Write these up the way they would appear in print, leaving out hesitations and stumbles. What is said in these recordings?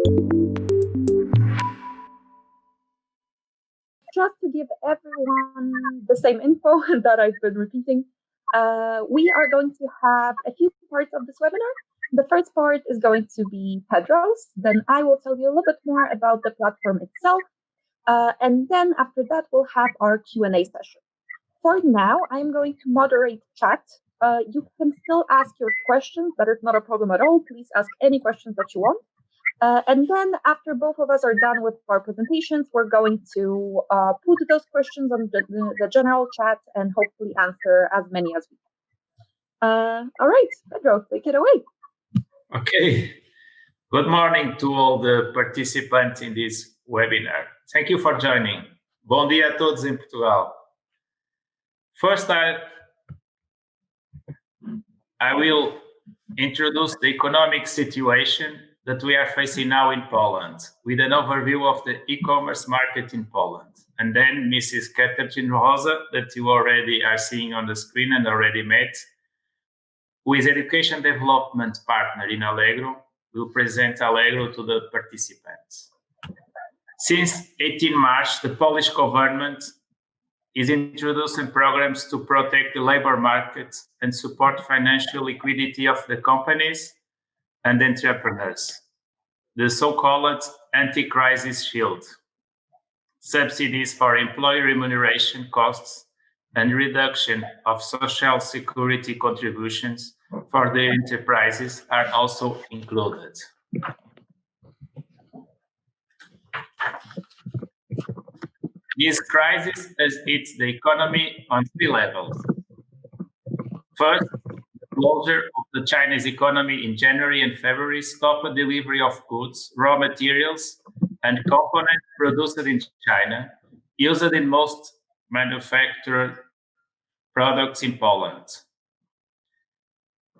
Just to give everyone the same info that I've been repeating, we are going to have a few parts of this webinar. The first part is going to be Pedro's. Then I will tell you a little bit more about the platform itself. And then after that, we'll have our Q&A session. For now, I'm going to moderate chat. You can still ask your questions. That is not a problem at all. Please ask any questions that you want. And then after both of us are done with our presentations, we're going to put those questions on the general chat and hopefully answer as many as we can. All right, Pedro, take it away. Okay. Good morning to all the participants in this webinar. Thank you for joining. Bom dia a todos em Portugal. First, I will introduce the economic situation that we are facing now in Poland with an overview of the e-commerce market in Poland. And then Mrs. Katarzyna Rosa, that you already are seeing on the screen and already met, who is education development partner in Allegro, will present Allegro to the participants. Since 18 March, the Polish government is introducing programs to protect the labor markets and support financial liquidity of the companies and entrepreneurs, the so-called anti-crisis shield, subsidies for employee remuneration costs, and reduction of social security contributions for the enterprises are also included. This crisis has hit the economy on three levels. First, the closure of the Chinese economy in January and February stopped the delivery of goods, raw materials, and components produced in China, used in most manufactured products in Poland.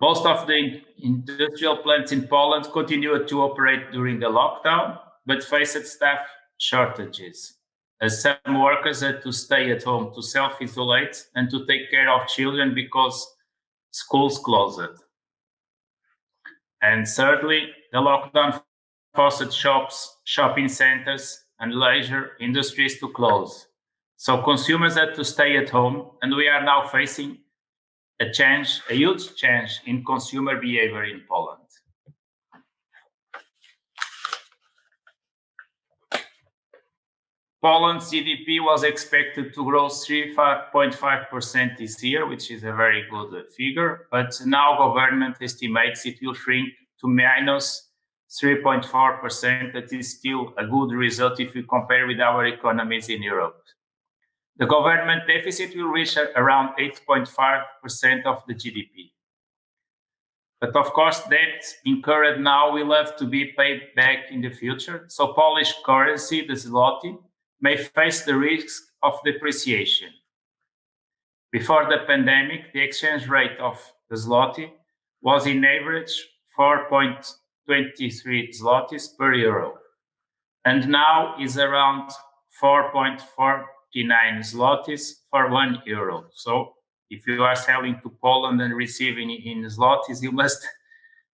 Most of the industrial plants in Poland continued to operate during the lockdown, but faced staff shortages, as some workers had to stay at home to self-isolate and to take care of children because schools closed. And thirdly, the lockdown forced shops, shopping centers, and leisure industries to close. So consumers had to stay at home, and we are now facing a huge change in consumer behavior in Poland. Poland's GDP was expected to grow 3.5% this year, which is a very good figure, but now government estimates it will shrink to minus 3.4%. That is still a good result if we compare with our economies in Europe. The government deficit will reach around 8.5% of the GDP. But of course, debt incurred now will have to be paid back in the future. So Polish currency, the zloty, may face the risk of depreciation. Before the pandemic, the exchange rate of the zloty was in average 4.23 zlotys per euro, and now is around 4.49 zlotys for 1 euro. So if you are selling to Poland and receiving in zlotys, you must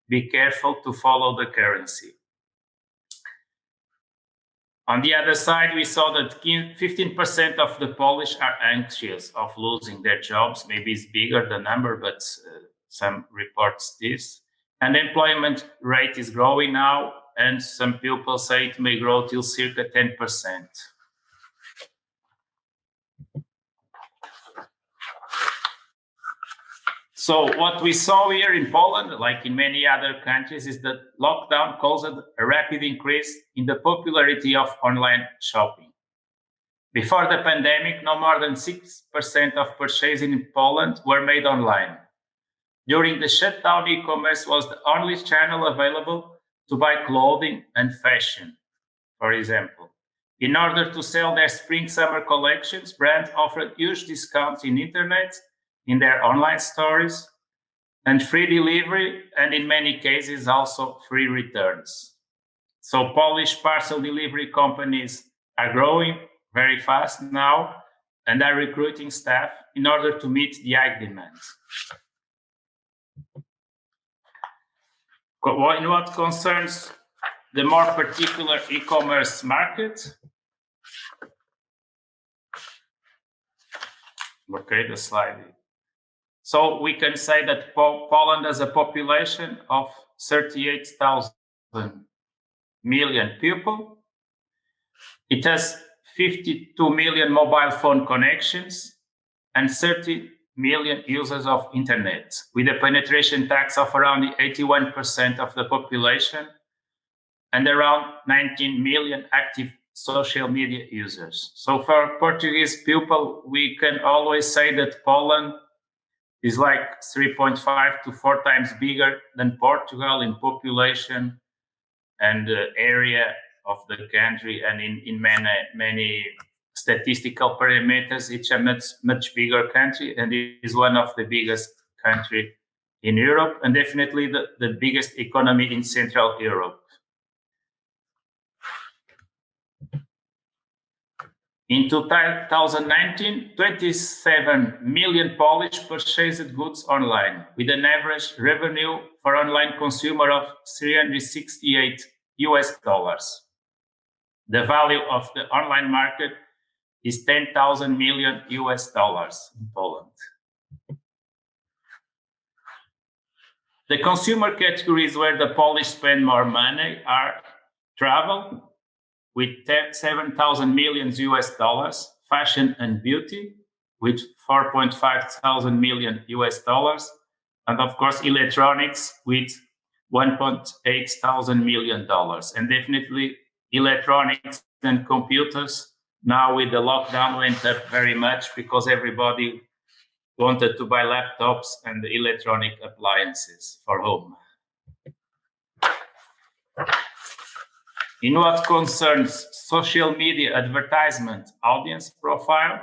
be careful to follow the currency. On the other side, we saw that 15% of the Polish are anxious of losing their jobs. Maybe it's bigger, the number, but some reports this. And the employment rate is growing now, and some people say it may grow till circa 10%. So what we saw here in Poland, like in many other countries, is that lockdown caused a rapid increase in the popularity of online shopping. Before the pandemic, no more than 6% of purchases in Poland were made online. During the shutdown, e-commerce was the only channel available to buy clothing and fashion, for example. In order to sell their spring-summer collections, brands offered huge discounts in internet, in their online stores, and free delivery, and in many cases also free returns. So Polish parcel delivery companies are growing very fast now and are recruiting staff in order to meet the high demand. In what concerns the more particular e-commerce market. Okay, the slide. So we can say that Poland has a population of 38,000 million people. It has 52 million mobile phone connections and 30 million users of internet, with a penetration tax of around 81% of the population and around 19 million active social media users. So for Portuguese people, we can always say that Poland is like 3.5 to 4 times bigger than Portugal in population and area of the country, and in many statistical parameters, it's a much bigger country, and it is one of the biggest country in Europe, and definitely the biggest economy in Central Europe. In 2019, 27 million Polish purchased goods online, with an average revenue for online consumer of $368. The value of the online market is $10,000 million in Poland. The consumer categories where the Polish spend more money are travel, with $7,000 million, fashion and beauty, with $4.5 million, and of course electronics with $1.8 million. And definitely electronics and computers now with the lockdown went up very much because everybody wanted to buy laptops and electronic appliances for home. In what concerns social media advertisement audience profile,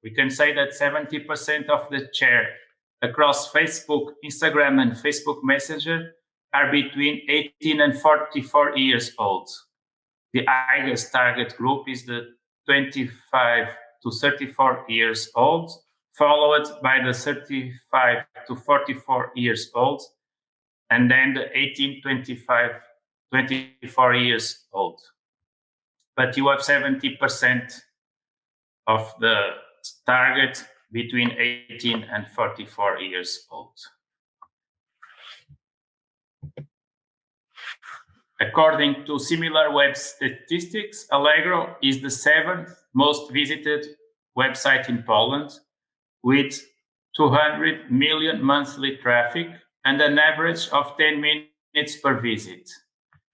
we can say that 70% of the share across Facebook, Instagram, and Facebook Messenger are between 18 and 44 years old. The highest target group is the 25 to 34 years old, followed by the 35 to 44 years old, and then the 18, 24 years old. But you have 70% of the target between 18 and 44 years old. According to similar web statistics, Allegro is the 7th most visited website in Poland, with 200 million monthly traffic and an average of 10 minutes per visit.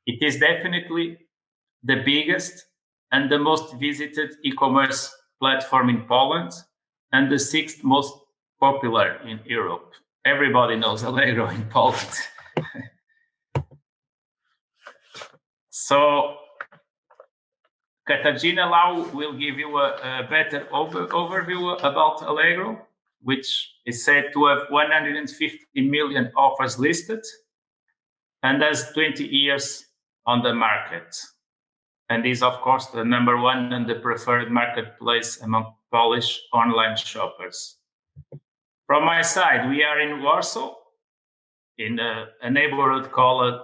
It is definitely the biggest and the most visited e-commerce platform in Poland, and the 6th most popular in Europe. Everybody knows Allegro in Poland. So Katarzyna now will give you a better overview about Allegro, which is said to have 150 million offers listed and has 20 years on the market. And is, of course, the number one and the preferred marketplace among Polish online shoppers. From my side, we are in Warsaw, in a neighborhood called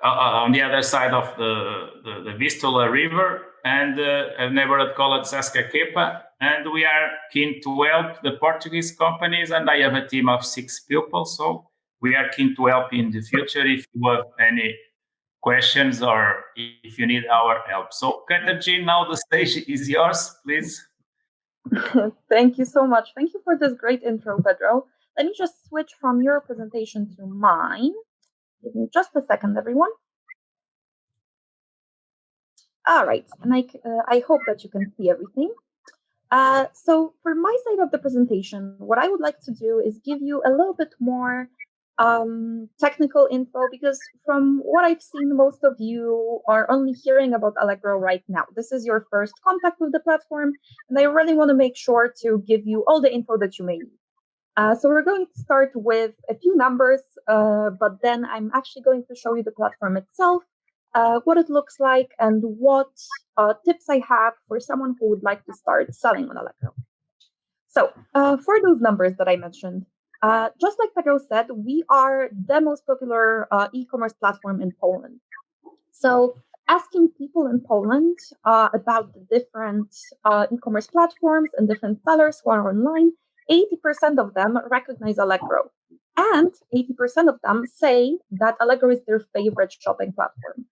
on the other side of the Vistula River, and a neighborhood called Saska Kepa. And we are keen to help the Portuguese companies, and I have a team of 6 people. So we are keen to help in the future if you have any questions or if you need our help. So Katarzyna, now the stage is yours, please. Thank you so much. Thank you for this great intro, Pedro. Let me just switch from your presentation to mine. Give me just a second, everyone. All right, and I hope that you can see everything. So for my side of the presentation, what I would like to do is give you a little bit more technical info, because from what I've seen, most of you are only hearing about Allegro right now. This is your first contact with the platform, and I really want to make sure to give you all the info that you may need. So we're going to start with a few numbers, but then I'm actually going to show you the platform itself, what it looks like, and what tips I have for someone who would like to start selling on Allegro. So for those numbers that I mentioned, Just like Pedro said, we are the most popular e-commerce platform in Poland. So, asking people in Poland about the different e-commerce platforms and different sellers who are online, 80% of them recognize Allegro. And 80% of them say that Allegro is their favorite shopping platform.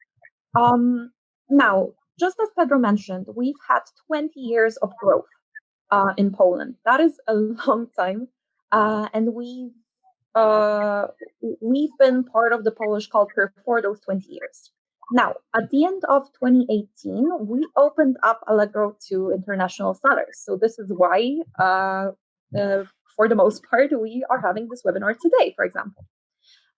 Um, Now, just as Pedro mentioned, we've had 20 years of growth in Poland. That is a long time. And uh, we've been part of the Polish culture for those 20 years. Now, at the end of 2018, we opened up Allegro to international sellers. So this is why, uh, for the most part, we are having this webinar today, for example.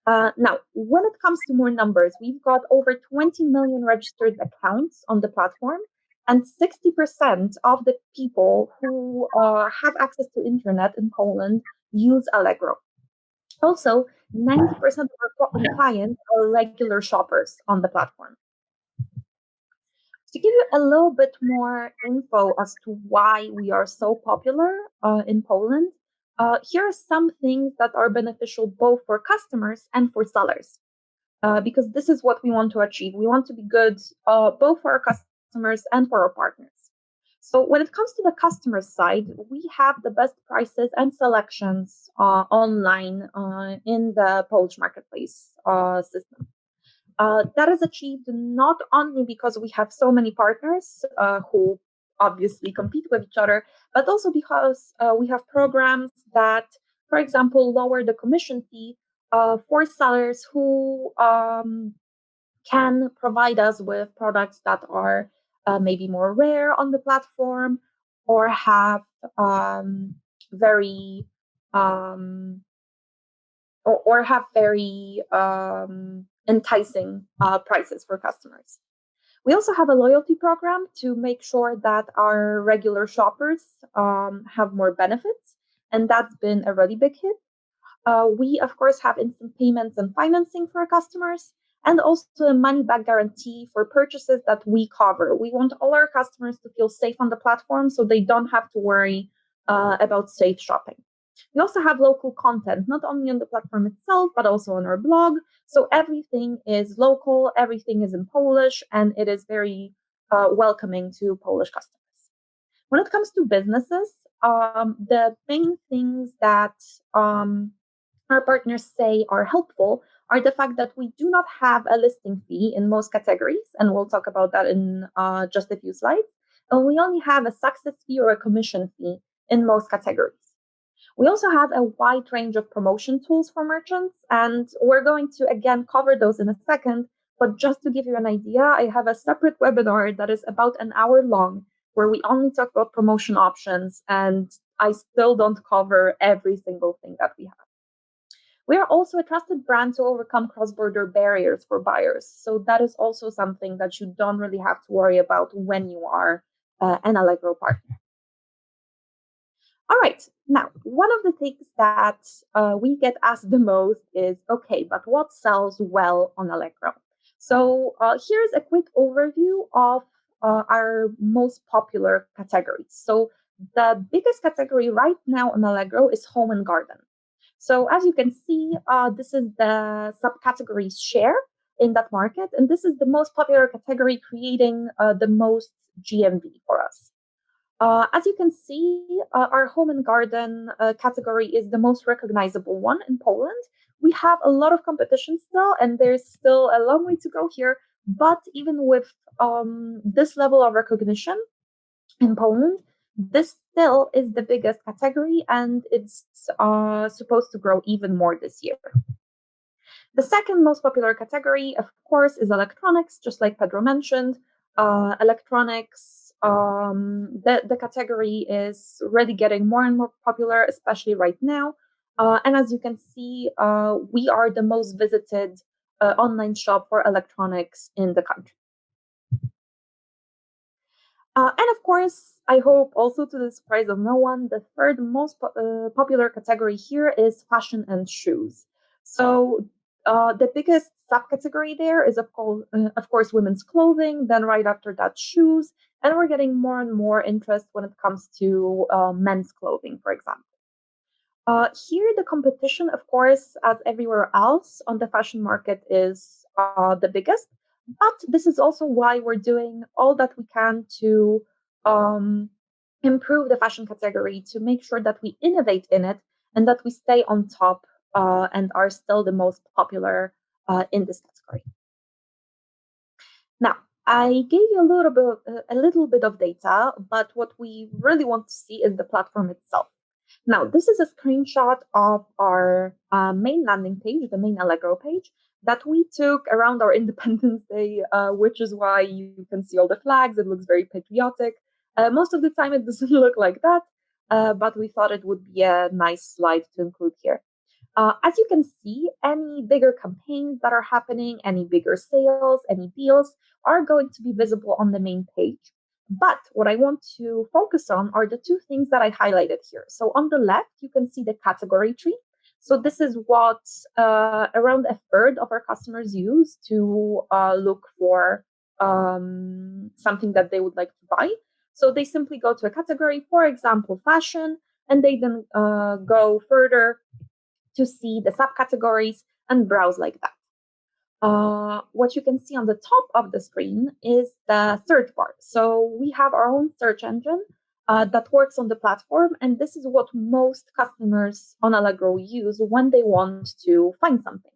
Now, when it comes to more numbers, we've got over 20 million registered accounts on the platform, and 60% of the people who have access to internet in Poland use Allegro. Also, 90% of our clients are regular shoppers on the platform. To give you a little bit more info as to why we are so popular in Poland, here are some things that are beneficial both for customers and for sellers. Because this is what we want to achieve. We want to be good both for our customers and for our partners. So when it comes to the customer side, we have the best prices and selections online in the Polish marketplace system. That is achieved not only because we have so many partners who obviously compete with each other, but also because we have programs that, for example, lower the commission fee for sellers who can provide us with products that are maybe more rare on the platform or have very um, or have very enticing prices for customers. We also have a loyalty program to make sure that our regular shoppers have more benefits, and that's been a really big hit. We, of course, have instant payments and financing for our customers, and also a money back guarantee for purchases that we cover. We want all our customers to feel safe on the platform so they don't have to worry about safe shopping. We also have local content, not only on the platform itself, but also on our blog. So everything is local, everything is in Polish, and it is very welcoming to Polish customers. When it comes to businesses, the main things that our partners say are helpful are the fact that we do not have a listing fee in most categories, and we'll talk about that in just a few slides. And we only have a success fee or a commission fee in most categories. We also have a wide range of promotion tools for merchants, and we're going to again cover those in a second. But just to give you an idea, I have a separate webinar that is about an hour long where we only talk about promotion options, and I still don't cover every single thing that we have. We are also a trusted brand to overcome cross border barriers for buyers. So that is also something that you don't really have to worry about when you are an Allegro partner. All right. Now, one of the things that we get asked the most is okay, but what sells well on Allegro? So here's a quick overview of our most popular categories. So the biggest category right now on Allegro is home and garden. So as you can see, this is the subcategories share in that market, and this is the most popular category, creating the most GMV for us. As you can see, our home and garden category is the most recognizable one in Poland. We have a lot of competition still, and there's still a long way to go here. But even with this level of recognition in Poland, this still is the biggest category, and it's supposed to grow even more this year. The second most popular category, of course, is electronics, just like Pedro mentioned. Electronics, the category is really getting more and more popular, especially right now. And as you can see, we are the most visited online shop for electronics in the country. And of course, I hope also to the surprise of no one, the third most popular category here is fashion and shoes. So the biggest subcategory there is, of course, women's clothing. Then right after that, shoes. And we're getting more and more interest when it comes to men's clothing, for example. Here, the competition, of course, as everywhere else on the fashion market, is the biggest. But this is also why we're doing all that we can to um, improve the fashion category, to make sure that we innovate in it and that we stay on top and are still the most popular in this category. Now, I gave you a little bit of data, but what we really want to see is the platform itself. Now, this is a screenshot of our main landing page, the main Allegro page, that we took around our Independence Day, which is why you can see all the flags. It looks very patriotic. Most of the time, it doesn't look like that, but we thought it would be a nice slide to include here. As you can see, any bigger campaigns that are happening, any bigger sales, any deals are going to be visible on the main page. But what I want to focus on are the two things that I highlighted here. So on the left, you can see the category tree. So this is what around a third of our customers use to look for something that they would like to buy. So they simply go to a category, for example, fashion, and they then go further to see the subcategories and browse like that. What you can see on the top of the screen is the search bar. So we have our own search engine that works on the platform, and this is what most customers on Allegro use when they want to find something.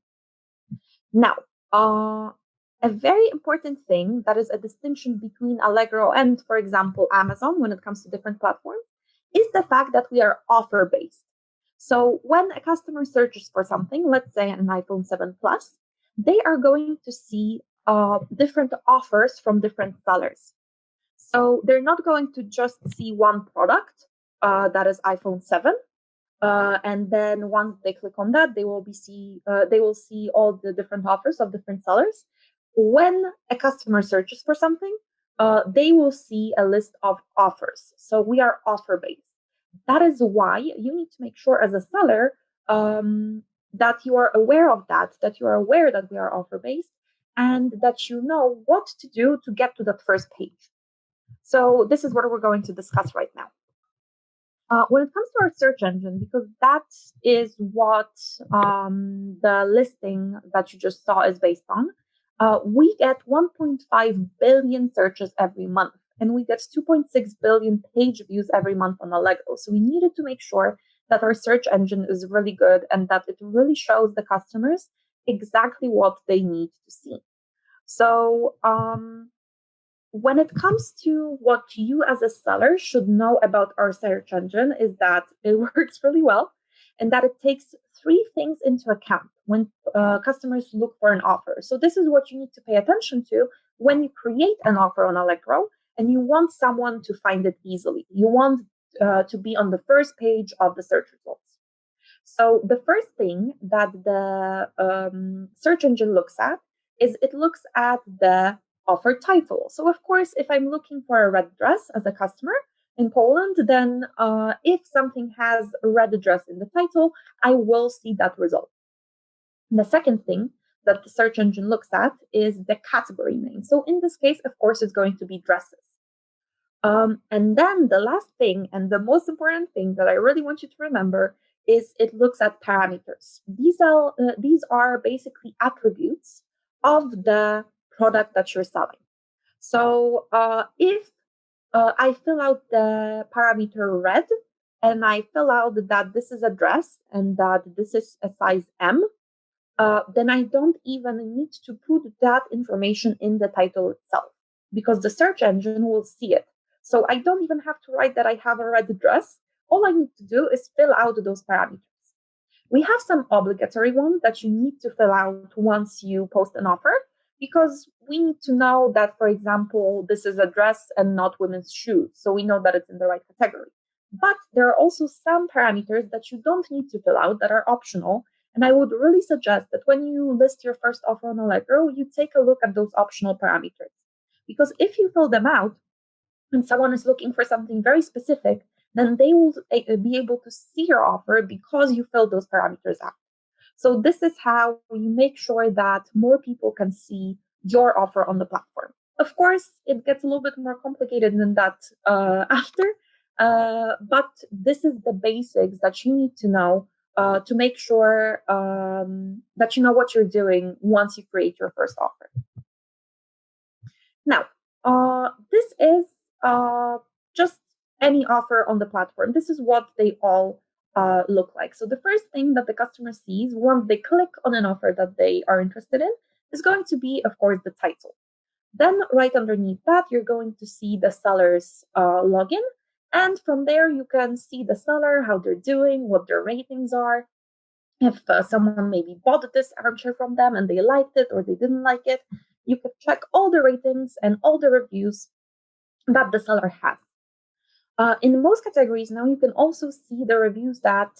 Now, a very important thing that is a distinction between Allegro and, for example, Amazon when it comes to different platforms is the fact that we are offer based. So when a customer searches for something, let's say an iPhone 7 Plus, they are going to see different offers from different sellers. So they're not going to just see one product that is iPhone 7, and then once they click on that, they will see all the different offers of different sellers. When a customer searches for something, they will see a list of offers. So we are offer based. That is why you need to make sure as a seller that you are aware of that you are aware that we are offer based, and that you know what to do to get to that first page. So this is what we're going to discuss right now. When it comes to our search engine, because that is what the listing that you just saw is based on, we get 1.5 billion searches every month, and we get 2.6 billion page views every month on Allegro. So we needed to make sure that our search engine is really good and that it really shows the customers exactly what they need to see. So when it comes to what you as a seller should know about our search engine is that it works really well and that it takes three things into account when customers look for an offer. So this is what you need to pay attention to when you create an offer on Allegro and you want someone to find it easily. You want to be on the first page of the search results. So the first thing that the search engine looks at is it looks at the offer title. So of course, if I'm looking for a red dress as a customer in Poland, then if something has a red dress in the title, I will see that result. And the second thing that the search engine looks at is the category name. So in this case, of course, it's going to be dresses. And then the last thing and the most important thing that I really want you to remember is it looks at parameters. These are basically attributes of the product that you're selling. So if I fill out the parameter red and I fill out that this is a dress and that this is a size M, then I don't even need to put that information in the title itself because the search engine will see it. So I don't even have to write that I have a red dress. All I need to do is fill out those parameters. We have some obligatory ones that you need to fill out once you post an offer because we need to know that, for example, this is a dress and not women's shoes. So we know that it's in the right category. But there are also some parameters that you don't need to fill out that are optional. And I would really suggest that when you list your first offer on Allegro, you take a look at those optional parameters. Because if you fill them out and someone is looking for something very specific, then they will be able to see your offer because you filled those parameters out. So this is how you make sure that more people can see your offer on the platform. Of course, it gets a little bit more complicated than that after, But this is the basics that you need to know to make sure that you know what you're doing once you create your first offer. Now, this is just any offer on the platform. This is what they all look like. So the first thing that the customer sees once they click on an offer that they are interested in is going to be, of course, the title. Then right underneath that, you're going to see the seller's login. And from there, you can see the seller, how they're doing, what their ratings are. If someone maybe bought this armchair from them and they liked it or they didn't like it, you can check all the ratings and all the reviews that the seller has. In most categories now, you can also see the reviews that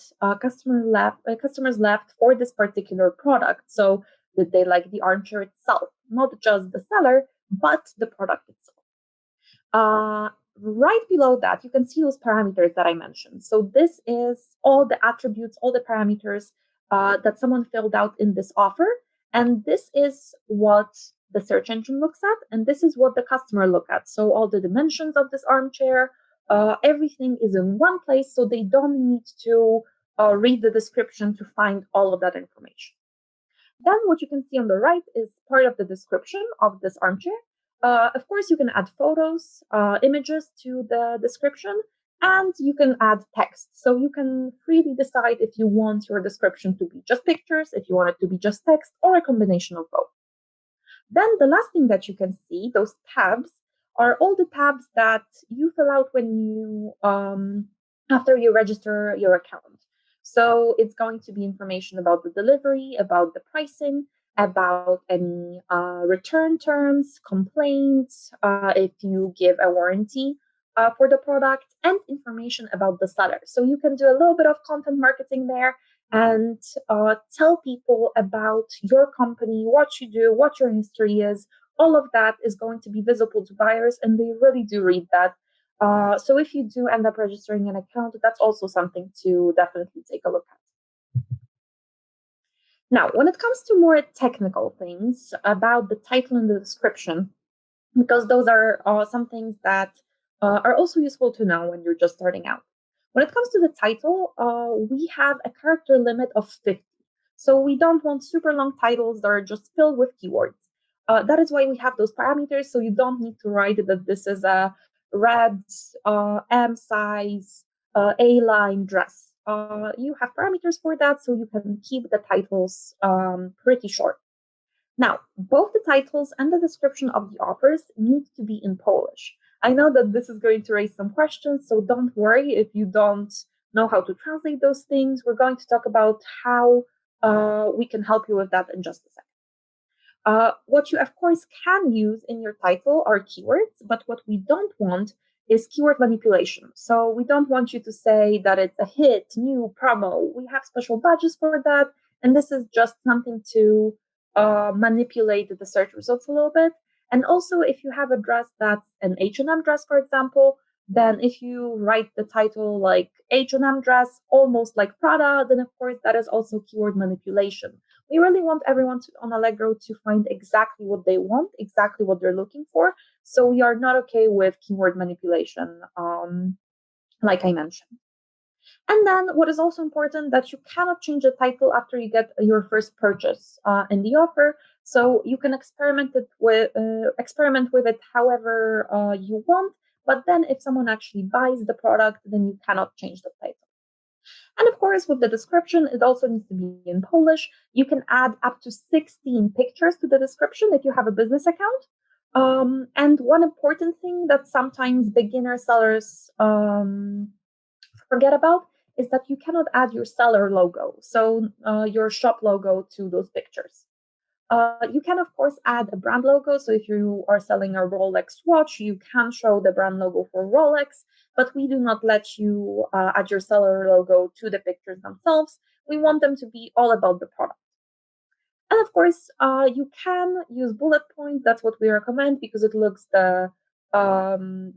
customers left for this particular product. So did they like the armchair itself, not just the seller, but the product itself. Right below that, you can see those parameters that I mentioned. So this is all the attributes, all the parameters that someone filled out in this offer. And this is what the search engine looks at, and this is what the customer look at. So all the dimensions of this armchair, everything is in one place, so they don't need to read the description to find all of that information. Then what you can see on the right is part of the description of this armchair. Of course, you can add photos, images to the description, and you can add text. So you can freely decide if you want your description to be just pictures, if you want it to be just text, or a combination of both. Then the last thing that you can see, those tabs, are all the tabs that you fill out when you after you register your account. So it's going to be information about the delivery, about the pricing, about any return terms, complaints, if you give a warranty for the product, and information about the seller. So you can do a little bit of content marketing there and tell people about your company, what you do, what your history is. All of that is going to be visible to buyers, and they really do read that. So if you do end up registering an account, that's also something to definitely take a look at. Now, when it comes to more technical things about the title and the description, because those are some things that are also useful to know when you're just starting out. When it comes to the title, we have a character limit of 50. So we don't want super long titles that are just filled with keywords. That is why we have those parameters. So you don't need to write that this is a red M size A-line dress. You have parameters for that, so you can keep the titles pretty short. Now, both the titles and the description of the offers need to be in Polish. I know that this is going to raise some questions, so don't worry if you don't know how to translate those things. We're going to talk about how we can help you with that in just a second. What you, of course, can use in your title are keywords, but what we don't want is keyword manipulation. So we don't want you to say that it's a hit, new, promo. We have special badges for that, and this is just something to manipulate the search results a little bit. And also, if you have a dress that's an H&M dress, for example, then if you write the title like H&M dress, almost like Prada, then of course that is also keyword manipulation. We really want everyone on Allegro to find exactly what they want, exactly what they're looking for. So we are not okay with keyword manipulation, like I mentioned. And then what is also important that you cannot change the title after you get your first purchase in the offer. So you can experiment with it however you want. But then if someone actually buys the product, then you cannot change the title. And of course, with the description, it also needs to be in Polish. You can add up to 16 pictures to the description if you have a business account. And one important thing that sometimes beginner sellers forget about is that you cannot add your seller logo, so your shop logo to those pictures. You can, of course, add a brand logo. So if you are selling a Rolex watch, you can show the brand logo for Rolex, but we do not let you add your seller logo to the pictures themselves. We want them to be all about the product. And of course, you can use bullet points. That's what we recommend because it looks the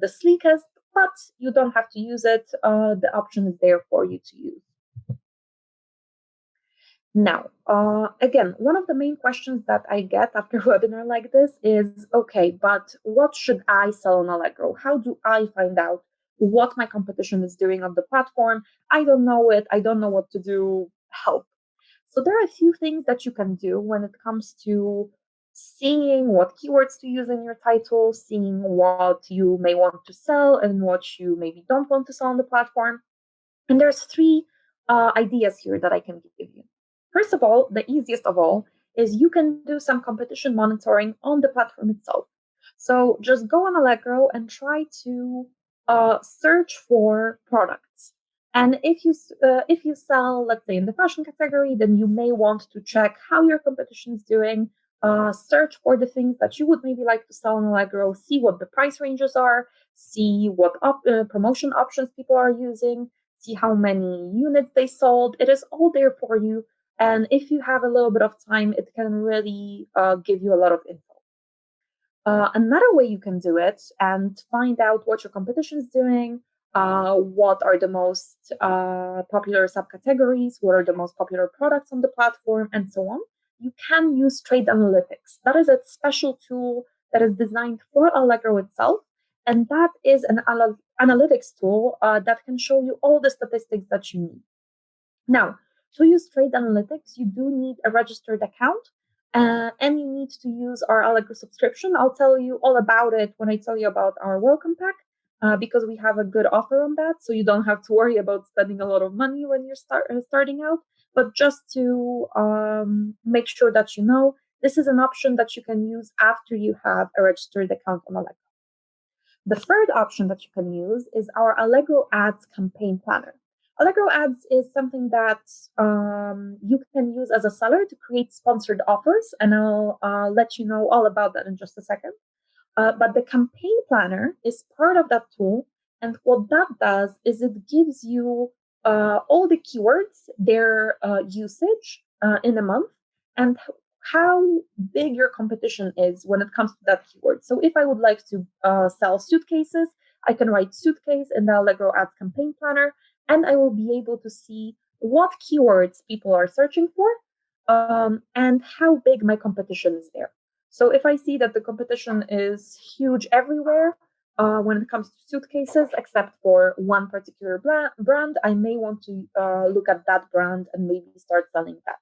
sleekest, but you don't have to use it. The option is there for you to use. Now, again, one of the main questions that I get after a webinar like this is, okay, but what should I sell on Allegro? How do I find out what my competition is doing on the platform. I don't know it. I don't know what to do. Help. So there are a few things that you can do when it comes to seeing what keywords to use in your title, seeing what you may want to sell and what you maybe don't want to sell on the platform. And there's three ideas here that I can give you. First of all, the easiest of all is you can do some competition monitoring on the platform itself. So just go on Allegro and try to search for products. And if you sell, let's say in the fashion category, then you may want to check how your competition is doing. Search for the things that you would maybe like to sell on Allegro. See what the price ranges are. See what promotion options people are using, see how many units they sold. It is all there for you. And if you have a little bit of time, it can really give you a lot of info. Another way you can do it and find out what your competition is doing, what are the most popular subcategories, what are the most popular products on the platform, and so on. You can use Trade Analytics. That is a special tool that is designed for Allegro itself. And that is an analytics tool that can show you all the statistics that you need. Now, to use Trade Analytics, you do need a registered account and you need to use our Allegro subscription. I'll tell you all about it when I tell you about our welcome pack because we have a good offer on that. So you don't have to worry about spending a lot of money when you're starting out. But just to make sure that you know, this is an option that you can use after you have a registered account on Allegro. The third option that you can use is our Allegro Ads campaign planner. Allegro Ads is something that you can use as a seller to create sponsored offers, and I'll let you know all about that in just a second. But the campaign planner is part of that tool, and what that does is it gives you all the keywords, their usage in a month, and how big your competition is when it comes to that keyword. So if I would like to sell suitcases, I can write suitcase in the Allegro Ads campaign planner, and I will be able to see what keywords people are searching for and how big my competition is there. So if I see that the competition is huge everywhere when it comes to suitcases, except for one particular brand, I may want to look at that brand and maybe start selling that.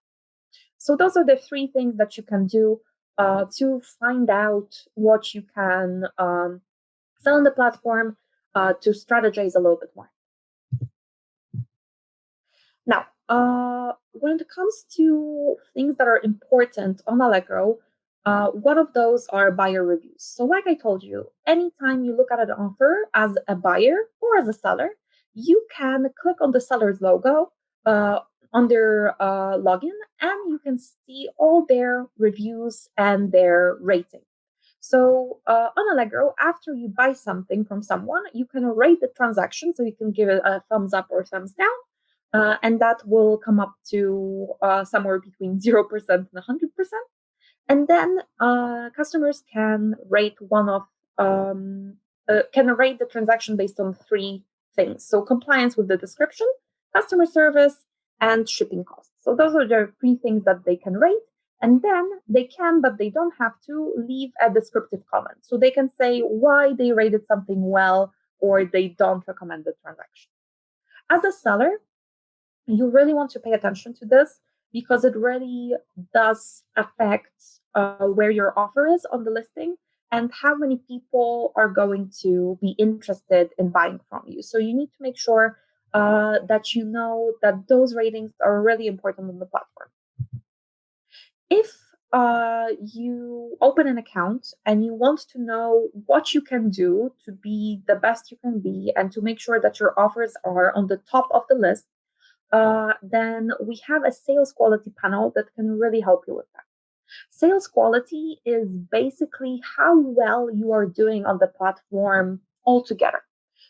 So those are the three things that you can do to find out what you can sell on the platform to strategize a little bit more. Now, when it comes to things that are important on Allegro, one of those are buyer reviews. So, like I told you, anytime you look at an offer as a buyer or as a seller, you can click on the seller's logo on their login and you can see all their reviews and their rating. So on Allegro, after you buy something from someone, you can rate the transaction. So you can give it a thumbs up or thumbs down. And that will come up to somewhere between 0% and 100%. And then customers can rate can rate the transaction based on three things. So compliance with the description, customer service, and shipping costs. So those are the three things that they can rate. And then they can, but they don't have to, leave a descriptive comment. So they can say why they rated something well or they don't recommend the transaction. As a seller, you really want to pay attention to this because it really does affect where your offer is on the listing and how many people are going to be interested in buying from you. So you need to make sure that you know that those ratings are really important on the platform. If you open an account and you want to know what you can do to be the best you can be and to make sure that your offers are on the top of the list, then we have a sales quality panel that can really help you with that. Sales quality is basically how well you are doing on the platform altogether.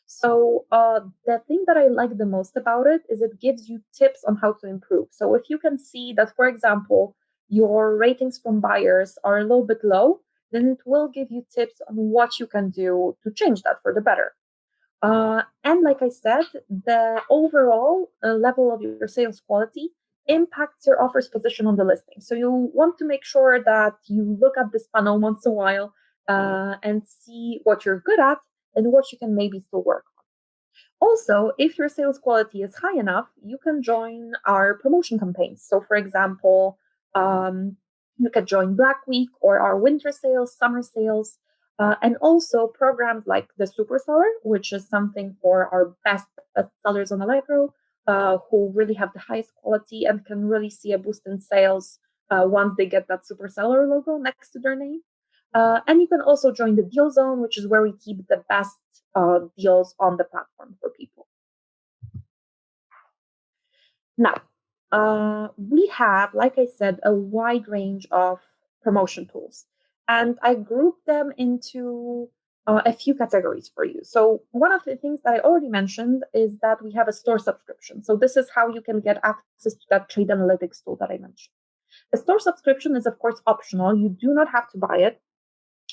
So the thing that I like the most about it is it gives you tips on how to improve. So if you can see that, for example, your ratings from buyers are a little bit low, then it will give you tips on what you can do to change that for the better. And like I said, the overall level of your sales quality impacts your offer's position on the listing. So you want to make sure that you look at this panel once in a while and see what you're good at and what you can maybe still work on. Also, if your sales quality is high enough, you can join our promotion campaigns. So, for example, um, you can join Black Week or our winter sales, summer sales, and also programs like the Super Seller, which is something for our best sellers on Allegro, who really have the highest quality and can really see a boost in sales once they get that Super Seller logo next to their name. And you can also join the deal zone, which is where we keep the best deals on the platform for people. Now, we have, like I said, a wide range of promotion tools, and I grouped them into a few categories for you. So, one of the things that I already mentioned is that we have a store subscription. So, this is how you can get access to that trade analytics tool that I mentioned. The store subscription is, of course, optional. You do not have to buy it.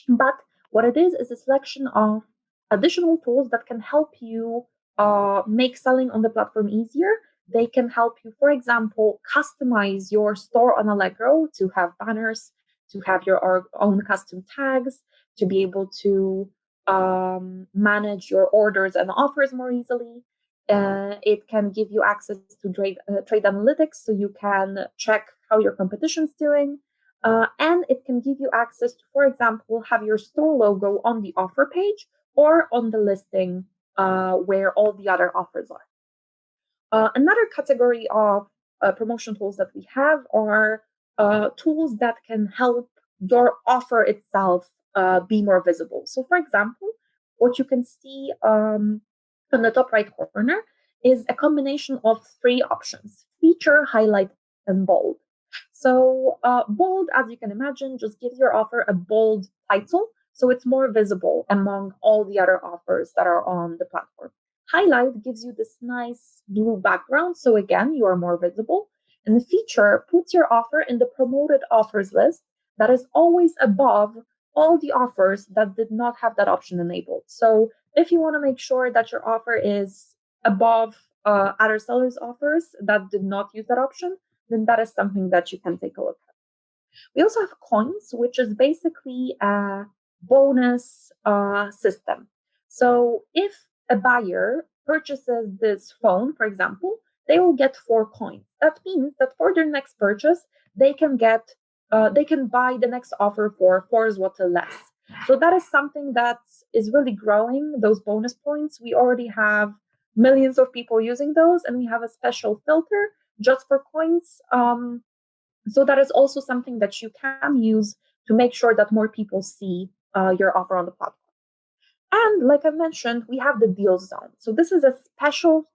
But what it is a selection of additional tools that can help you make selling on the platform easier. They can help you, for example, customize your store on Allegro to have banners, to have your own custom tags, to be able to manage your orders and offers more easily. It can give you access to trade analytics so you can check how your competition's doing, and it can give you access to, for example, have your store logo on the offer page or on the listing where all the other offers are. Another category of promotion tools that we have are tools that can help your offer itself be more visible. So, for example, what you can see on the top right corner is a combination of three options: feature, highlight, and bold. So, bold, as you can imagine, just gives your offer a bold title so it's more visible among all the other offers that are on the platform. Highlight gives you this nice blue background, so again, you are more visible. And the feature puts your offer in the promoted offers list that is always above all the offers that did not have that option enabled. So if you want to make sure that your offer is above other sellers' offers that did not use that option, then that is something that you can take a look at. We also have coins, which is basically a bonus system. So if a buyer purchases this phone, for example, they will get 4 coins. That means that for their next purchase, they can they can buy the next offer for 4 zloty less. So that is something that is really growing. Those bonus points, we already have millions of people using those, and we have a special filter just for coins. So that is also something that you can use to make sure that more people see your offer on the platform. And like I mentioned, we have the deal zone. So this is a special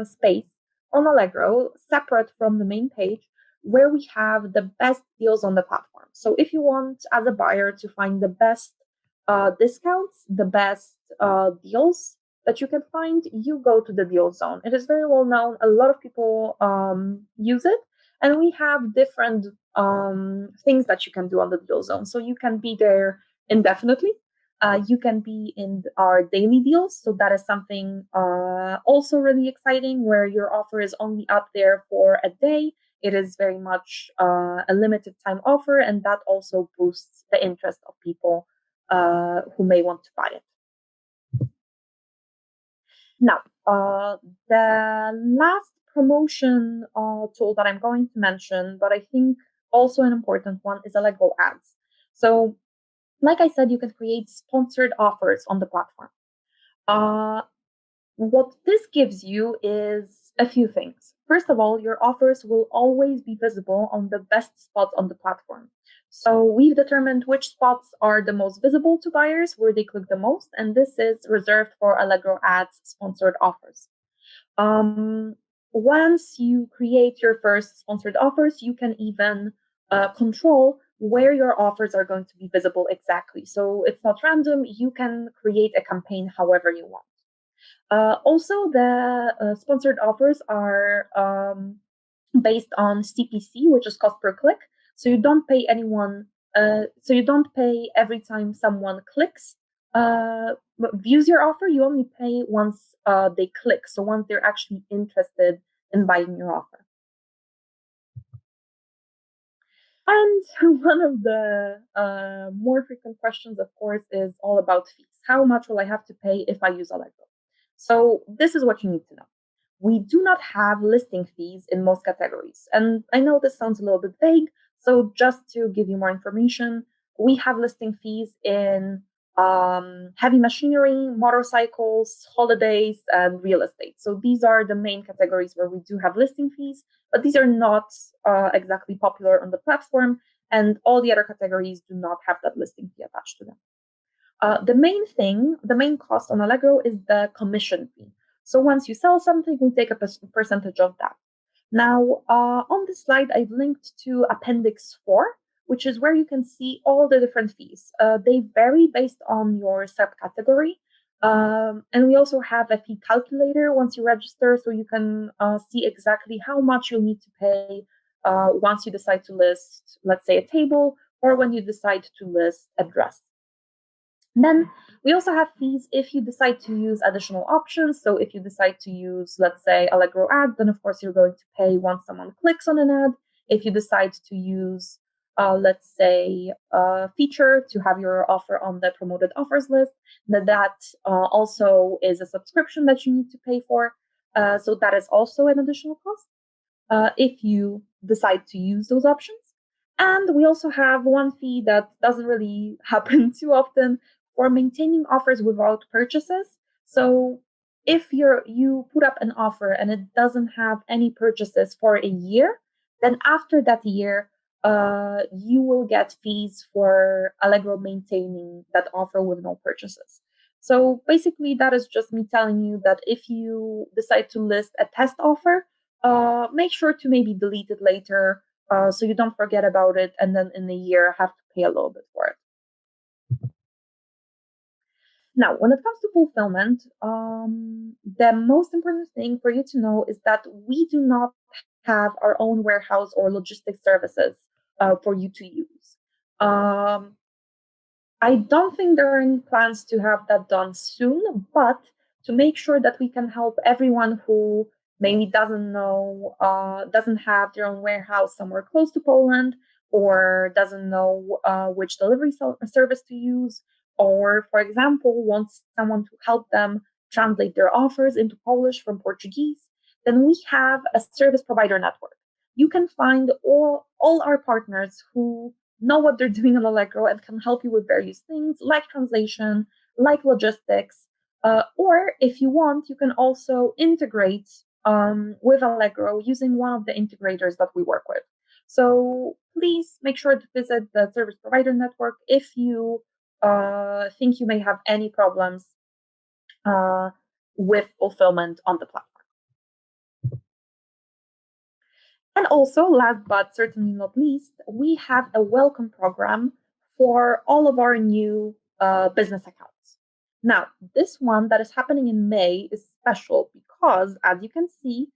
space on Allegro, separate from the main page, where we have the best deals on the platform. So if you want, as a buyer, to find the best discounts, the best deals that you can find, you go to the deal zone. It is very well known. A lot of people use it. And we have different things that you can do on the deal zone. So you can be there indefinitely. You can be in our daily deals. So that is something also really exciting where your offer is only up there for a day. It is very much a limited time offer, and that also boosts the interest of people who may want to buy it. Now, the last promotion tool that I'm going to mention, but I think also an important one, is Allegro Ads. So, like I said, you can create sponsored offers on the platform. What this gives you is a few things. First of all, your offers will always be visible on the best spots on the platform. So we've determined which spots are the most visible to buyers, where they click the most, and this is reserved for Allegro Ads sponsored offers. Um, Once you create your first sponsored offers, you can even control where your offers are going to be visible exactly. So it's not random. You can create a campaign however you want. Also, the sponsored offers are based on CPC, which is cost per click. So you don't pay anyone. So you don't pay every time someone clicks, views your offer. You only pay once they click. So once they're actually interested in buying your offer. And one of the more frequent questions, of course, is all about fees. How much will I have to pay if I use Allegro? So this is what you need to know. We do not have listing fees in most categories. And I know this sounds a little bit vague. So just to give you more information, we have listing fees in heavy machinery, motorcycles, holidays, and real estate. So these are the main categories where we do have listing fees, but these are not exactly popular on the platform. And all the other categories do not have that listing fee attached to them. The main cost on Allegro is the commission fee. So once you sell something, we take a percentage of that. Now, on this slide, I've linked to Appendix 4, which is where you can see all the different fees. They vary based on your subcategory. And we also have a fee calculator once you register, so you can see exactly how much you'll need to pay once you decide to list, let's say, a table, or when you decide to list a dress. Then we also have fees if you decide to use additional options. So if you decide to use, let's say, Allegro ad, then of course you're going to pay once someone clicks on an ad. If you decide to use, let's say, a feature to have your offer on the promoted offers list, that also is a subscription that you need to pay for. So that is also an additional cost if you decide to use those options. And we also have one fee that doesn't really happen too often for maintaining offers without purchases. So if you put up an offer and it doesn't have any purchases for a year, then after that year, you will get fees for Allegro maintaining that offer with no purchases. So basically, that is just me telling you that if you decide to list a test offer, make sure to maybe delete it later so you don't forget about it and then in a year have to pay a little bit for it. Now, when it comes to fulfillment, the most important thing for you to know is that we do not have our own warehouse or logistics services for you to use. I don't think there are any plans to have that done soon, but to make sure that we can help everyone who maybe doesn't have their own warehouse somewhere close to Poland, or doesn't know which delivery service to use, or, for example, wants someone to help them translate their offers into Polish from Portuguese, then we have a service provider network. You can find all our partners who know what they're doing on Allegro and can help you with various things like translation, like logistics. Or if you want, you can also integrate with Allegro using one of the integrators that we work with. So please make sure to visit the service provider network if you think you may have any problems with fulfillment on the platform. And also, last but certainly not least, we have a welcome program for all of our new business accounts. Now, this one that is happening in May is special because, as you can see,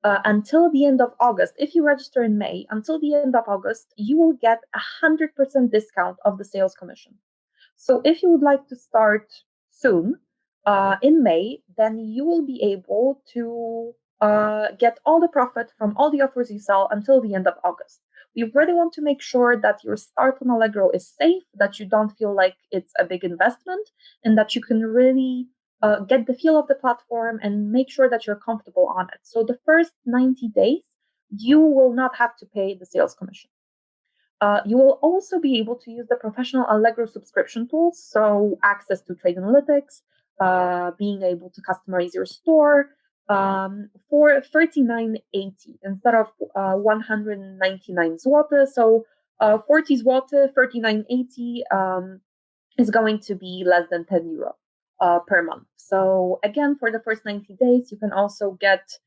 until the end of August, if you register in May, until the end of August, you will get 100% discount of the sales commission. So if you would like to start soon in May, then you will be able to get all the profit from all the offers you sell until the end of August. We really want to make sure that your start on Allegro is safe, that you don't feel like it's a big investment, and that you can really get the feel of the platform and make sure that you're comfortable on it. So the first 90 days, you will not have to pay the sales commission. You will also be able to use the professional Allegro subscription tools, so access to trade analytics, being able to customize your store for 39.80 instead of 199 zloty. So 40 zloty, 39.80 is going to be less than 10 euro per month. So again, for the first 90 days, you can also get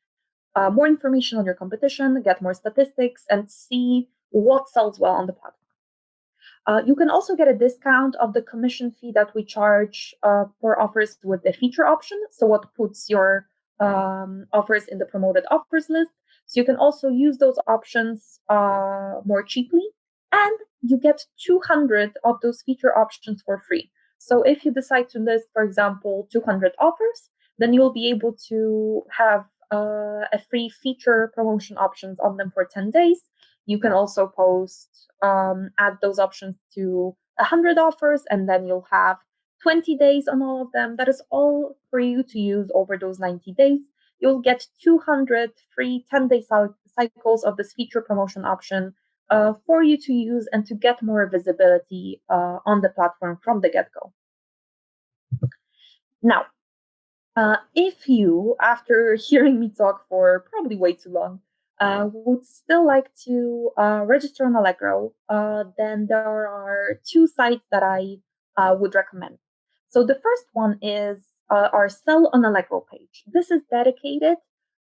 more information on your competition, get more statistics, and see what sells well on the platform. You can also get a discount of the commission fee that we charge for offers with the feature option. So what puts your offers in the promoted offers list. So you can also use those options more cheaply, and you get 200 of those feature options for free. So if you decide to list, for example, 200 offers, then you'll be able to have a free feature promotion options on them for 10 days. You can also add those options to 100 offers, and then you'll have 20 days on all of them. That is all for you to use over those 90 days. You'll get 200 free 10-day cycles of this feature promotion option for you to use and to get more visibility on the platform from the get-go. Now, if you, after hearing me talk for probably way too long, would still like to register on Allegro, then there are two sites that I would recommend. So the first one is our Sell on Allegro page. This is dedicated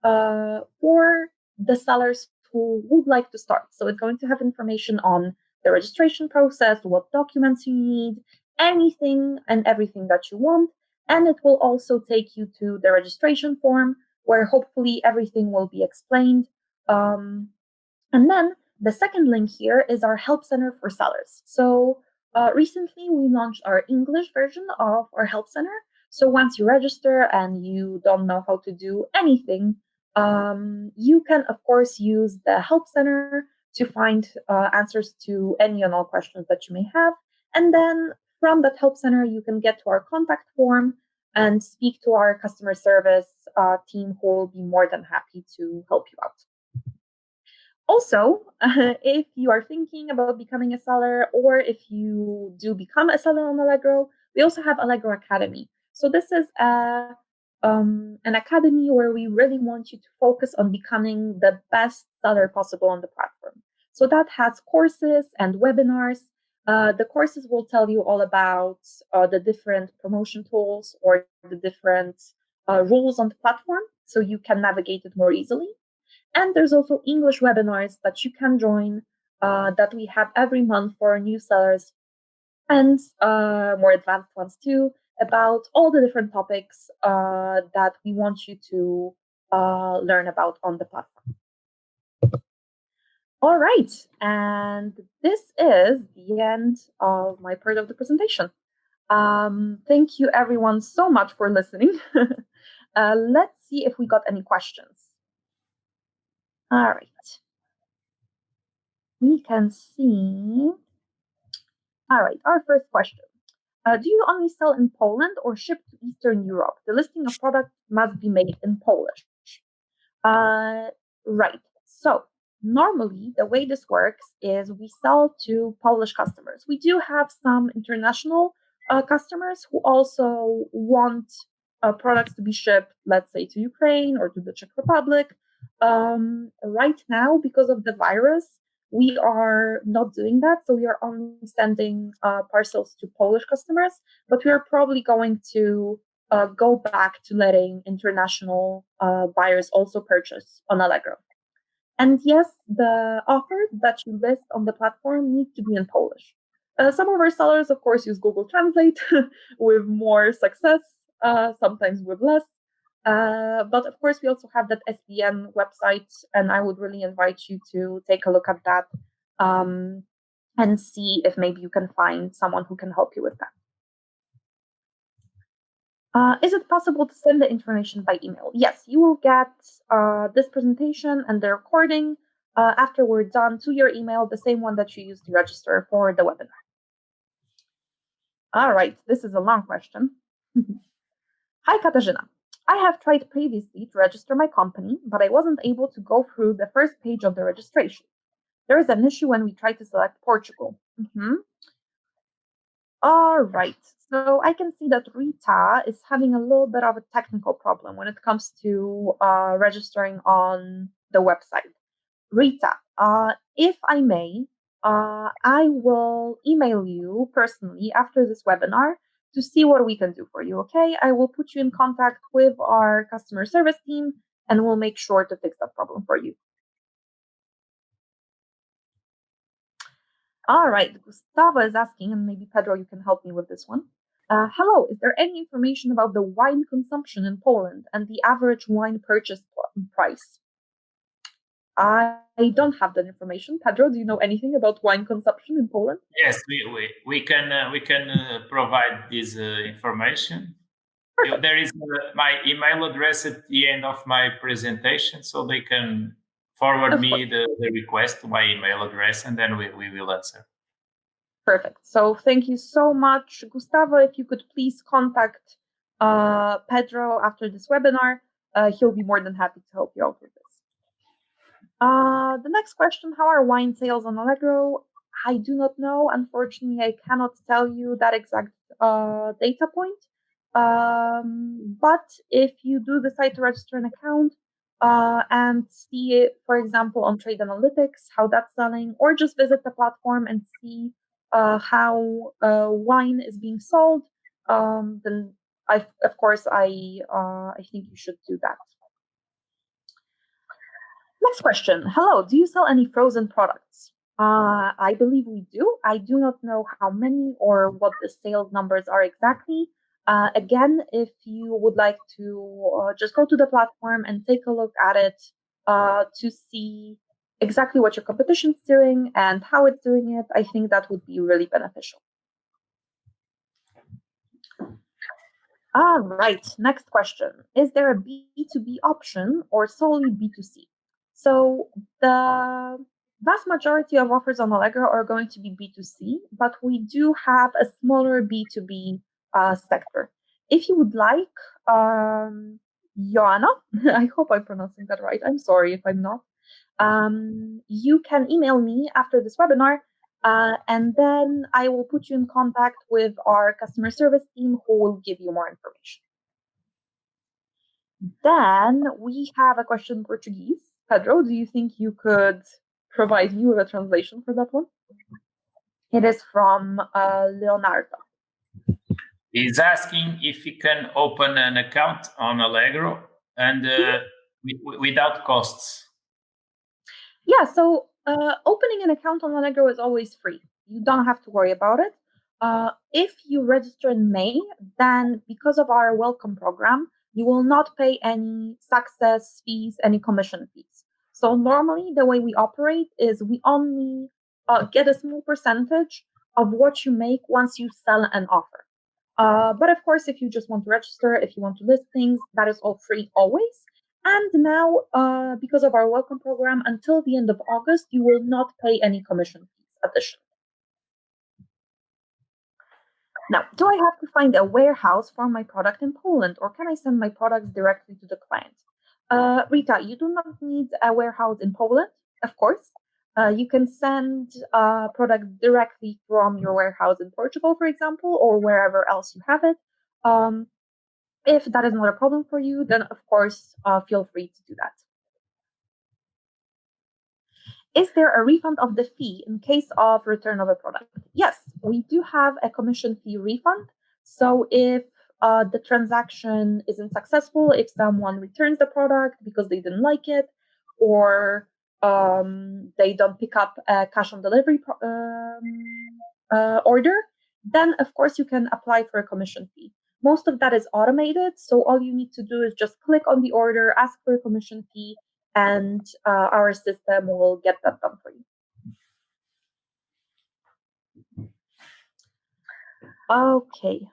for the sellers who would like to start. So it's going to have information on the registration process, what documents you need, anything and everything that you want. And it will also take you to the registration form where hopefully everything will be explained. And then the second link here is our help center for sellers. So recently we launched our English version of our help center. So once you register and you don't know how to do anything, you can, of course, use the help center to find answers to any and all questions that you may have. And then from that help center, you can get to our contact form and speak to our customer service team who will be more than happy to help you out. Also, if you are thinking about becoming a seller or if you do become a seller on Allegro, we also have Allegro Academy. So this is an academy where we really want you to focus on becoming the best seller possible on the platform. So that has courses and webinars. The courses will tell you all about the different promotion tools or the different rules on the platform so you can navigate it more easily. And there's also English webinars that you can join that we have every month for our new sellers and more advanced ones too about all the different topics that we want you to learn about on the platform. All right, and this is the end of my part of the presentation. Thank you everyone so much for listening. Let's see if we got any questions. All right. We can see. All right, our first question. Do you only sell in Poland or ship to Eastern Europe? The listing of products must be made in Polish. Right. So normally the way this works is we sell to Polish customers. We do have some international customers who also want products to be shipped, let's say, to Ukraine or to the Czech Republic. Right now, because of the virus, we are not doing that. So we are only sending parcels to Polish customers, but we are probably going to go back to letting international buyers also purchase on Allegro. And yes, the offers that you list on the platform need to be in Polish. Some of our sellers, of course, use Google Translate with more success, sometimes with less. But of course, we also have that SBN website, and I would really invite you to take a look at that and see if maybe you can find someone who can help you with that. Is it possible to send the information by email? Yes, you will get this presentation and the recording after we're done to your email, the same one that you used to register for the webinar. All right, this is a long question. Hi, Katarzyna. I have tried previously to register my company, but I wasn't able to go through the first page of the registration. There is an issue when we try to select Portugal. All right. So I can see that Rita is having a little bit of a technical problem when it comes to registering on the website. Rita, if I may, I will email you personally after this webinar to see what we can do for you, okay? I will put you in contact with our customer service team and we'll make sure to fix that problem for you. All right, Gustavo is asking, and maybe Pedro, you can help me with this one. Hello, is there any information about the wine consumption in Poland and the average wine purchase price? I don't have that information. Pedro, do you know anything about wine consumption in Poland? Yes, we can provide this information. Perfect. There is my email address at the end of my presentation, so they can forward me the request to my email address, and then we will answer. Perfect. So thank you so much, Gustavo. If you could please contact Pedro after this webinar, he'll be more than happy to help you out with this. The next question, how are wine sales on Allegro? I do not know. Unfortunately, I cannot tell you that exact data point. But if you do decide to register an account and see it, for example, on Trade Analytics, how that's selling, or just visit the platform and see how wine is being sold, then of course, I think you should do that. Next question. Hello, do you sell any frozen products? I believe we do. I do not know how many or what the sales numbers are exactly. Again, if you would like to just go to the platform and take a look at it to see exactly what your competition is doing and how it's doing it, I think that would be really beneficial. All right, next question. Is there a B2B option or solely B2C? So the vast majority of offers on Allegro are going to be B2C, but we do have a smaller B2B sector. If you would like, Joanna, I hope I'm pronouncing that right. I'm sorry if I'm not. You can email me after this webinar, and then I will put you in contact with our customer service team who will give you more information. Then we have a question in Portuguese. Pedro, do you think you could provide me with a translation for that one? It is from Leonardo. He's asking if he can open an account on Allegro and without costs. Yeah, so opening an account on Allegro is always free. You don't have to worry about it. If you register in May, then because of our welcome program, you will not pay any success fees, any commission fees. So normally the way we operate is we only get a small percentage of what you make once you sell an offer. But of course, if you just want to register, if you want to list things, that is all free always. And now, because of our welcome program, until the end of August, you will not pay any commission fees additionally. Now, do I have to find a warehouse for my product in Poland, or can I send my products directly to the client? Rita, you do not need a warehouse in Poland, of course. You can send products directly from your warehouse in Portugal, for example, or wherever else you have it. If that is not a problem for you, then of course, feel free to do that. Is there a refund of the fee in case of return of a product? Yes, we do have a commission fee refund. So if the transaction isn't successful, if someone returns the product because they didn't like it, or they don't pick up a cash on delivery order, then of course you can apply for a commission fee. Most of that is automated, so all you need to do is just click on the order, ask for a commission fee, and our system will get that done for you. Okay.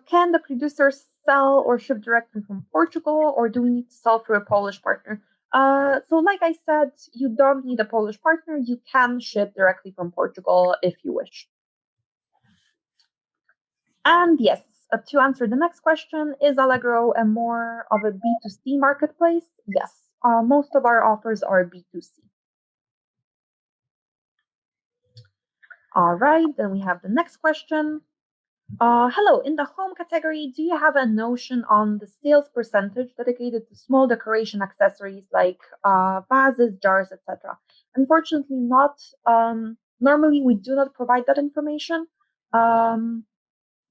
Can the producer sell or ship directly from Portugal, or do we need to sell through a Polish partner? So like I said, you don't need a Polish partner. You can ship directly from Portugal if you wish. And yes, to answer the next question, is Allegro a more of a B2C marketplace? Yes, most of our offers are B2C. All right, then we have the next question. Hello, in the home category, do you have a notion on the sales percentage dedicated to small decoration accessories like vases, jars, etc.? Unfortunately, not. Normally, we do not provide that information.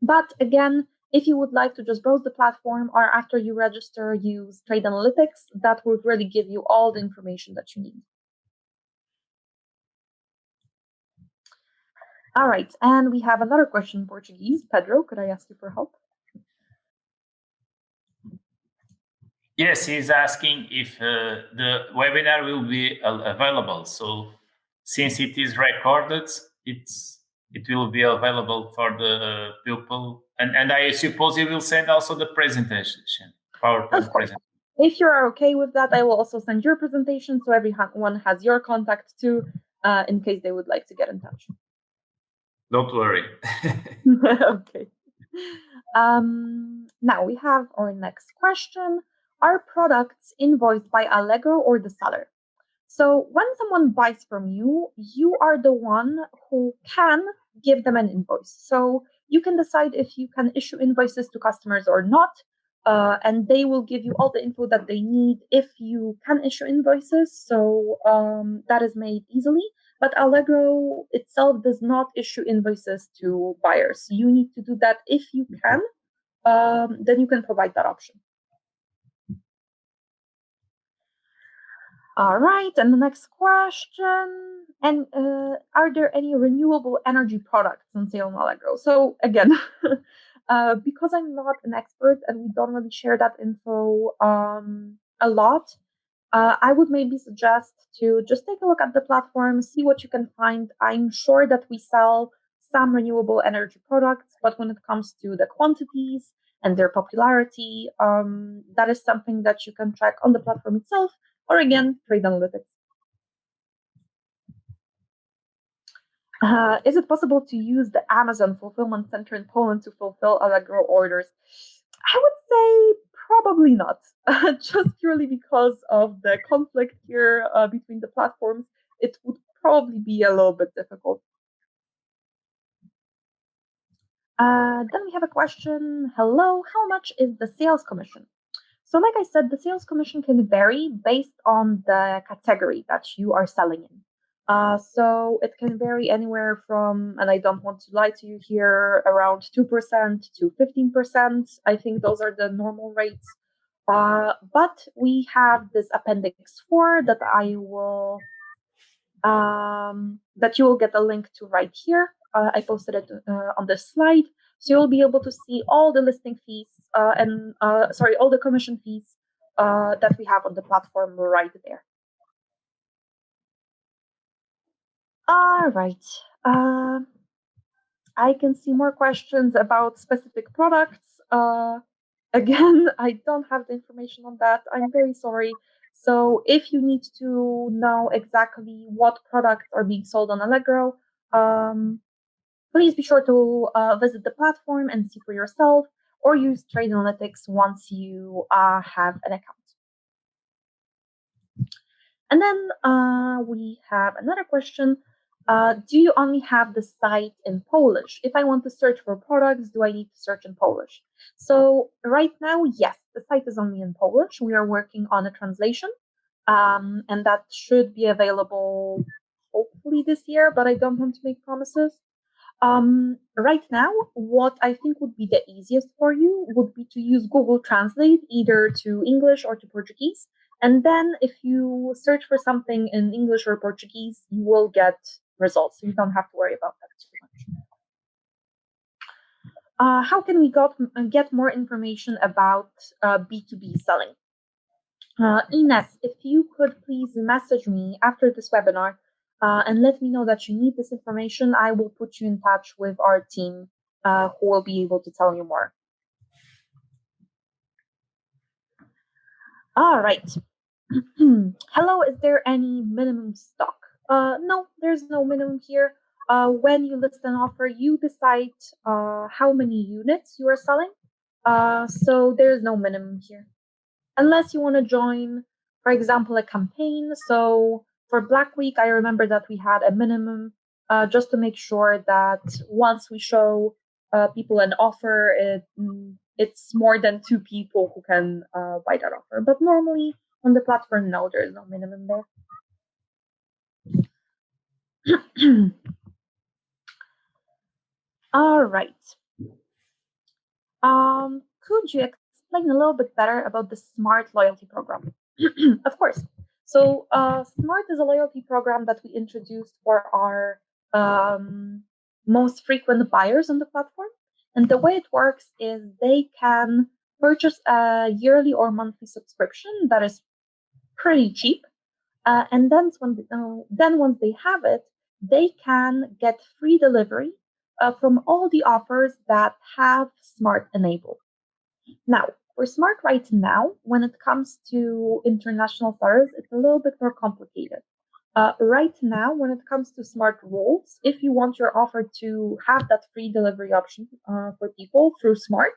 But again, if you would like to just browse the platform or after you register, use Trade Analytics, that would really give you all the information that you need. All right, and we have another question in Portuguese. Pedro, could I ask you for help? Yes, he's asking if the webinar will be available. So since it is recorded, it will be available for the people. And I suppose you will send also the presentation, PowerPoint presentation. If you are okay with that, I will also send your presentation so everyone has your contact too, in case they would like to get in touch. Don't worry. Okay. Now we have our next question. Are products invoiced by Allegro or the seller? So when someone buys from you, you are the one who can give them an invoice. So you can decide if you can issue invoices to customers or not. And they will give you all the info that they need if you can issue invoices. So that is made easily. But Allegro itself does not issue invoices to buyers. You need to do that if you can. Then you can provide that option. All right, and the next question. And are there any renewable energy products on sale on Allegro? So again, because I'm not an expert and we don't really share that info a lot, I would maybe suggest to just take a look at the platform, see what you can find. I'm sure that we sell some renewable energy products, but when it comes to the quantities and their popularity, that is something that you can track on the platform itself, or again, trade analytics. Is it possible to use the Amazon fulfillment center in Poland to fulfill Allegro orders? I would say probably not, just purely because of the conflict here between the platforms. It would probably be a little bit difficult. Then we have a question. Hello, how much is the sales commission? So, like I said, the sales commission can vary based on the category that you are selling in. So it can vary anywhere from, and I don't want to lie to you here, around 2% to 15%. I think those are the normal rates. But we have this appendix 4 that I will that you will get a link to right here. I posted it on this slide. So you'll be able to see all the listing fees and sorry, all the commission fees that we have on the platform right there. All right. I can see more questions about specific products. Again, I don't have the information on that. I'm very sorry. So if you need to know exactly what products are being sold on Allegro, please be sure to visit the platform and see for yourself, or use Trade Analytics once you have an account. And then we have another question. Do you only have the site in Polish? If I want to search for products, do I need to search in Polish? So right now, yes, the site is only in Polish. We are working on a translation, and that should be available hopefully this year, but I don't want to make promises. Right now, what I think would be the easiest for you would be to use Google Translate either to English or to Portuguese. And then if you search for something in English or Portuguese, you will get results. So you don't have to worry about that too much. How can we get more information about B2B selling? Ines, if you could please message me after this webinar and let me know that you need this information, I will put you in touch with our team who will be able to tell you more. All right. Hello, is there any minimum stock? No, there's no minimum here. When you list an offer, you decide how many units you are selling. So there's no minimum here. Unless you want to join, for example, a campaign. So for Black Week, I remember that we had a minimum just to make sure that once we show people an offer, it's more than 2 people who can buy that offer. But normally on the platform, no, there's no minimum there. All right. Could you explain a little bit better about the Smart loyalty program? Of course. So, Smart is a loyalty program that we introduced for our most frequent buyers on the platform. And the way it works is they can purchase a yearly or monthly subscription that is pretty cheap. And then once they have it, they can get free delivery from all the offers that have Smart enabled. Now, for Smart right now, when it comes to international sellers, it's a little bit more complicated. Right now, when it comes to smart rules, if you want your offer to have that free delivery option for people through Smart,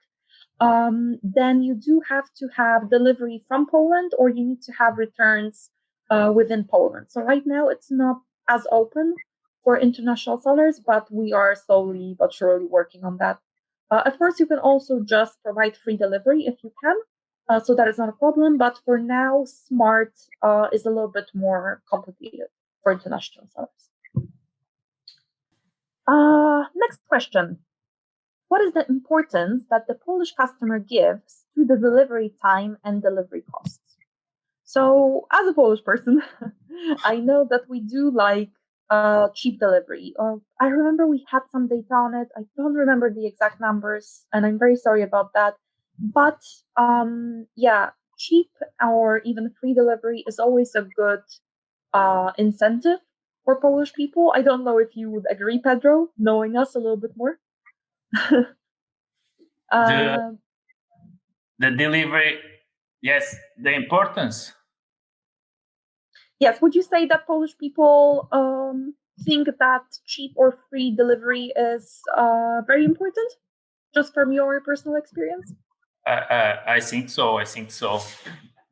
then you do have to have delivery from Poland or you need to have returns within Poland. So right now it's not as open for international sellers, but we are slowly but surely working on that. Of course, you can also just provide free delivery if you can. So that is not a problem. But for now, Smart is a little bit more complicated for international sellers. Next question. What is the importance that the Polish customer gives to the delivery time and delivery costs? So, as a Polish person, I know that we do like cheap delivery. I remember we had some data on it. I don't remember the exact numbers, and I'm very sorry about that. But yeah, cheap or even free delivery is always a good incentive for Polish people. I don't know if you would agree, Pedro, knowing us a little bit more. the uh, the delivery, yes, the importance. Yes, would you say that Polish people think that cheap or free delivery is very important, just from your personal experience? I think so. I think so.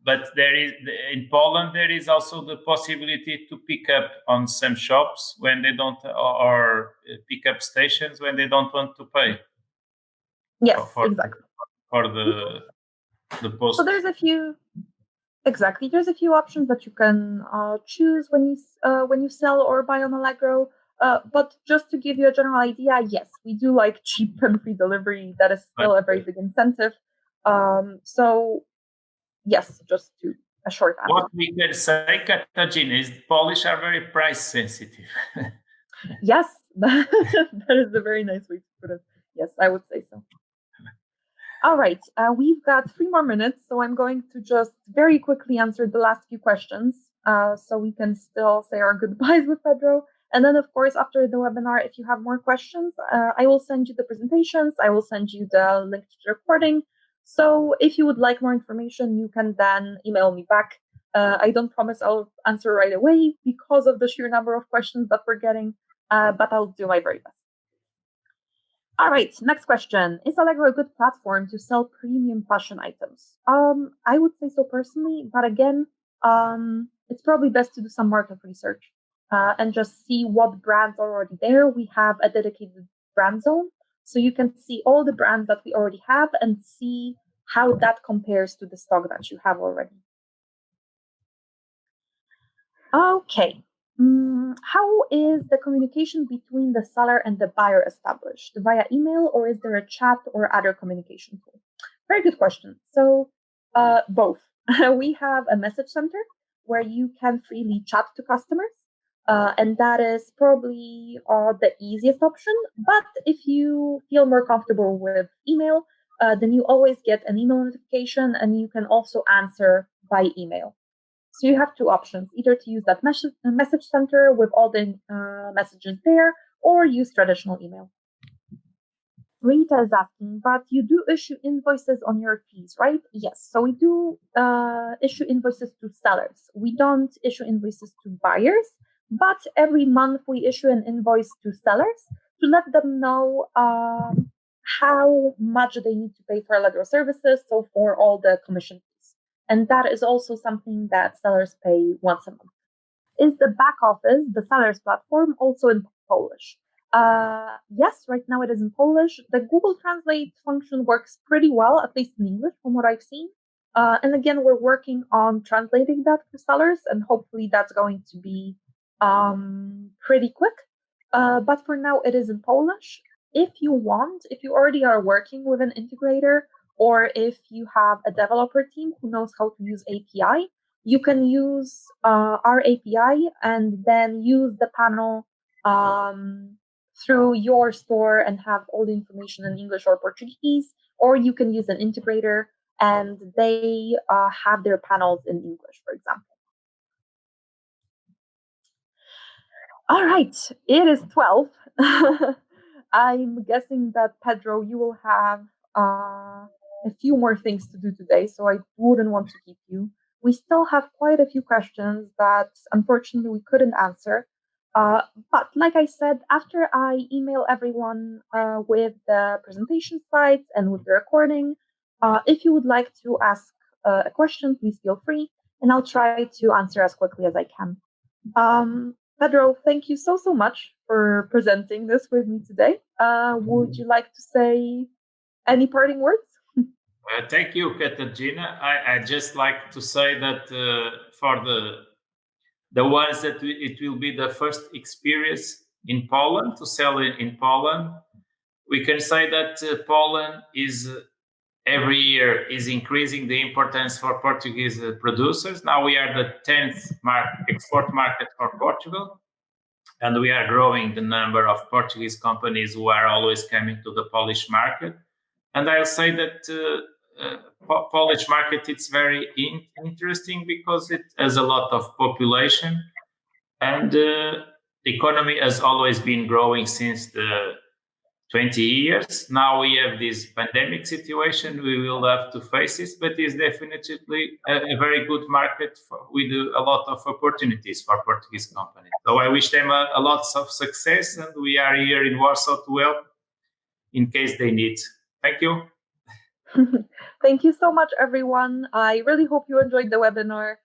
But there is in Poland there is also the possibility to pick up on some shops when they don't, or pick up stations when they don't want to pay Yes, for for, exactly. for Mhm. the So post. there's a few exactly. There's a few options that you can choose when you sell or buy on Allegro. But just to give you a general idea, yes, we do like cheap and free delivery. That is But still a very big incentive. So yes, just to a short what answer. we can say, Katarzyna, is the Polish are very price sensitive. Yes, that is a very nice way to put it. Yes, I would say so. All right, we've got 3 more minutes, so I'm going to just very quickly answer the last few questions so we can still say our goodbyes with Pedro. And then, of course, after the webinar, if you have more questions, I will send you the presentations, I will send you the link to the recording. So if you would like more information, you can then email me back. I don't promise I'll answer right away because of the sheer number of questions that we're getting, but I'll do my very best. All right, next question. Is Allegro a good platform to sell premium fashion items? I would say so personally, but again, it's probably best to do some market research and just see what brands are already there. We have a dedicated brand zone, so you can see all the brands that we already have and see how that compares to the stock that you have already. Okay. How is the communication between the seller and the buyer established? Via email, or is there a chat or other communication tool? Very good question. So, both. We have a message center where you can freely chat to customers, and that is probably the easiest option. But if you feel more comfortable with email, then you always get an email notification and you can also answer by email. So you have two options, either to use that message center with all the messages there, or use traditional email. Rita is asking, but you do issue invoices on your fees, right? Yes. So we do issue invoices to sellers. We don't issue invoices to buyers, but every month we issue an invoice to sellers to let them know how much they need to pay for Allegro services, so for all the commission fees. And that is also something that sellers pay once a month. Is the back office, the sellers platform, also in Polish? Yes, right now it is in Polish. The Google Translate function works pretty well, at least in English, from what I've seen. And again, we're working on translating that for sellers, and hopefully that's going to be pretty quick. But for now, it is in Polish. If you want, if you already are working with an integrator, or if you have a developer team who knows how to use API, you can use our API and then use the panel through your store and have all the information in English or Portuguese, or you can use an integrator and they have their panels in English, for example. All right, it is 12. I'm guessing that Pedro, you will have a few more things to do today, so I wouldn't want to keep you. We still have quite a few questions that unfortunately we couldn't answer. But like I said, after I email everyone with the presentation slides and with the recording, if you would like to ask a question, please feel free, and I'll try to answer as quickly as I can. Pedro, thank you so much for presenting this with me today. Would you like to say any parting words? Thank you, Katarzyna. I just like to say that for the ones that it will be the first experience in Poland to sell in Poland, we can say that Poland is every year is increasing the importance for Portuguese producers. Now we are the 10th export market for Portugal, and we are growing the number of Portuguese companies who are always coming to the Polish market. And I'll say that Polish market, it's very interesting because it has a lot of population, and the economy has always been growing since the 20 years. Now we have this pandemic situation. We will have to face it, but it's definitely a very good market with a lot of opportunities for Portuguese companies. So I wish them a lot of success, and we are here in Warsaw to help in case they need. Thank you. Thank you so much, everyone. I really hope you enjoyed the webinar.